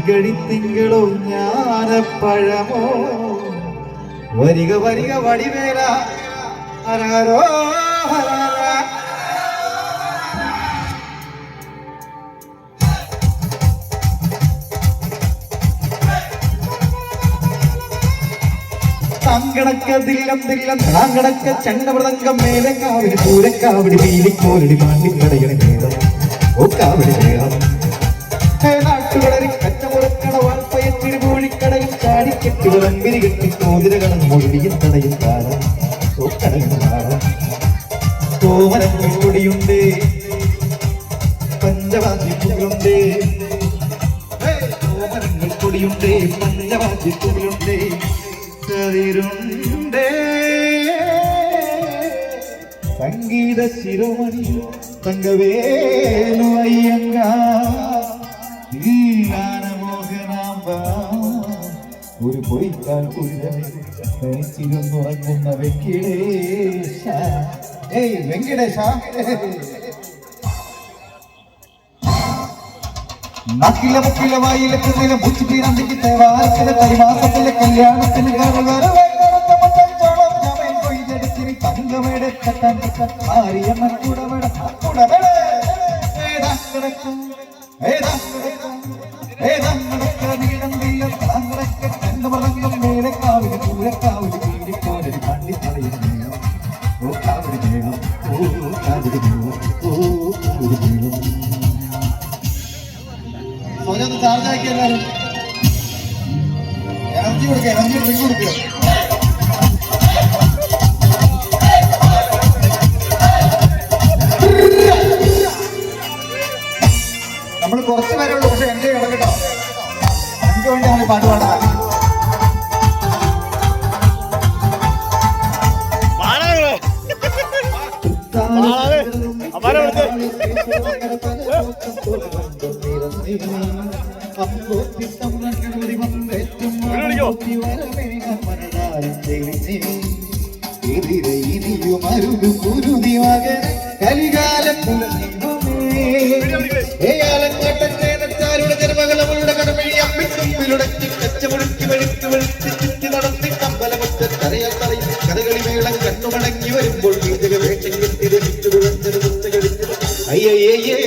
മാർഗഴി തിങ്കളോ ജ്ഞാനപ്പഴമോ വരിക വരിക വടിവേല ഹരഹരോ ഹരഹര. താങ്കണക്ക ദില്ലം ദില്ലം താങ്കണക്ക ചണ്ടമൃതങ്കം മേലക്കാവിടി പൂരക്കാവിടി വീലിക്കോലടി മാണ്ടിക്കടയണ മേളം ഓ കാവിടി മേളം. നാട്ടുകളരി കച്ചമുറക്കട വാൽപ്പയത്തിരി പൂഴിക്കടയിൽ ചാടിക്കെട്ടി വിളമ്പിരി കെട്ടി കോതിരകളും മൊഴിയും തടയും താളം ഓ കടയും താളം. കോമരപ്പൊടിയുണ്ട് പഞ്ചവാദ്യത്തുകളുണ്ട് കോമരങ്ങൾ പൊടിയുണ്ട് പഞ്ചവാദ്യത്തുകളുണ്ട് കതിരുണ്ടേ സംഗീത ശിരോമണി തങ്കവേലു അയ്യങ്കാരമോഹനാമ്പ ഒരു പൊയ്ക്കാൽ കുഴിച്ചിരുന്നുറങ്ങുന്ന വെങ്കിടേശ. ഏയ് വെങ്കിടേശ നക്കില മുക്കില വായിലെത്തുന്നില്ല മുച്ചു തീരന്തിക്ക് തേവാരത്തിലെ തൈമാസത്തിലെ കല്യാണത്തിന് തങ്കമേടെ കത്താൻ മാറിയമ്മ കുടവട കുടവട മേലക്കാവിന് പൂരക്കാവിന് വീടിക്കോലൊരു കണ്ടി പറയുന്നു ഓ കാവിടി വേണം ഓ കാവിടി വേണം ഓ കാവിടി വേണം. ഒന്ന് ചാർജ് ആക്കി എല്ലാവരും എനർജി കൊടുക്കുക എനർജി ഡ്രിങ്ക് കൊടുക്കുക. നമ്മൾ കുറച്ച് പേരേ ഉള്ളൂ, പക്ഷെ എൻജോയ് ചെയ്യണം കേട്ടോ. എനിക്ക് വേണ്ടി നമ്മൾ പാട്ട് പാടാം. കഥകളിമേളം കണ്ണുമടങ്ങി വരുമ്പോൾ അയ്യേ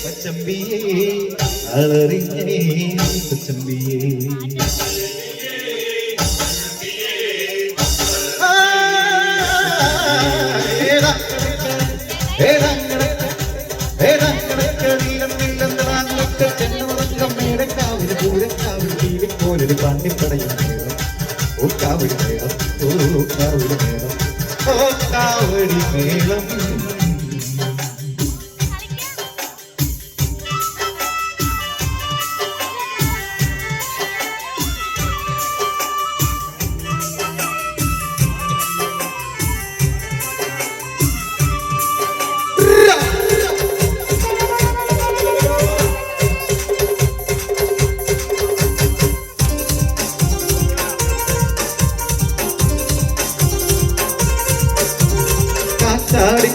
പച്ചമ്പിയേ അളറിഞ്ഞേ പച്ചമ്പിയേ പാണ്ടിപ്പടയും ഓ കാവടി മേളം ഓ കാവടി മേളം ഓ കാവടി മേളം.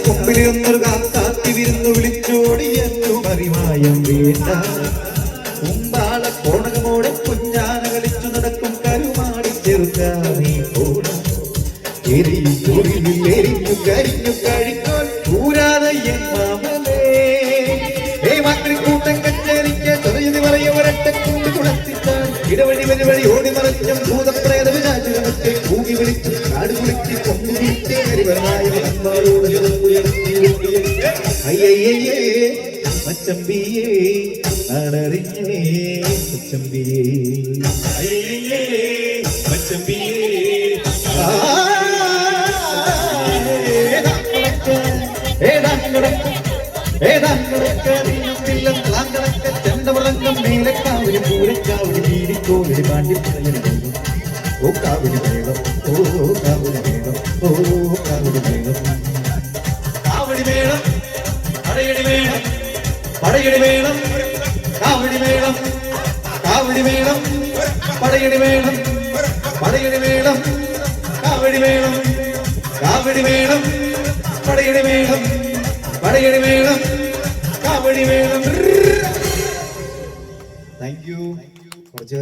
കൊമ്പിലിരുന്നൊരു കാത്താത്തി വിരുന്നു വിളിച്ചോടിയെന്നു മറിമായം വേണ്ട കുമ്പാള കോണകമോടെ കുഞ്ഞാന കളിച്ചു നടക്കും കരുമാടി ചെറുക്കാനീ പോണം എരിഞ്ഞു കരിഞ്ഞു കഴിക്കോൻ കൂരാതെ മാമലേ മാതൃക്കൂട്ടം കച്ചേരിക്ക് ചെറിയത് പറയ ഒരട്ടക്കൂടി കുളത്തിട്ടാൻ ഇടവഴി വഴി ഓടി മറിഞ്ഞും ഭൂതപ്രേത വിചാരിച്ചു കൂകി വിളിച്ചു കാട് കുളിച്ച് കൊമ്പുവിട്ട് കരിവരായ അയ്യയ്യേ പച്ചമ്പിയേ അടറിഞ്ഞേ പച്ചമ്പിയേ അയ്യയ്യേ പച്ചമ്പിയേ ചെണ്ടമുറങ്ങം മേലക്കാവിന് പൂരക്കാവിന് വീടിക്കോവിന് പാണ്ടിപ്പടയണ ഓ കാവിന് മേളം ഓ കാവിന് മേളം ഓ കാവിന് മേളം. കാവടി മേളം പടയടി മേളം പടയടി മേളം കാവടി മേളം കാവടി മേളം പടയടി മേളം പടയടി മേളം കാവടി മേളം കാവടി മേളം പടയടി മേളം പടയടി മേളം കാവടി മേളം. Thank you. കുറച്ച്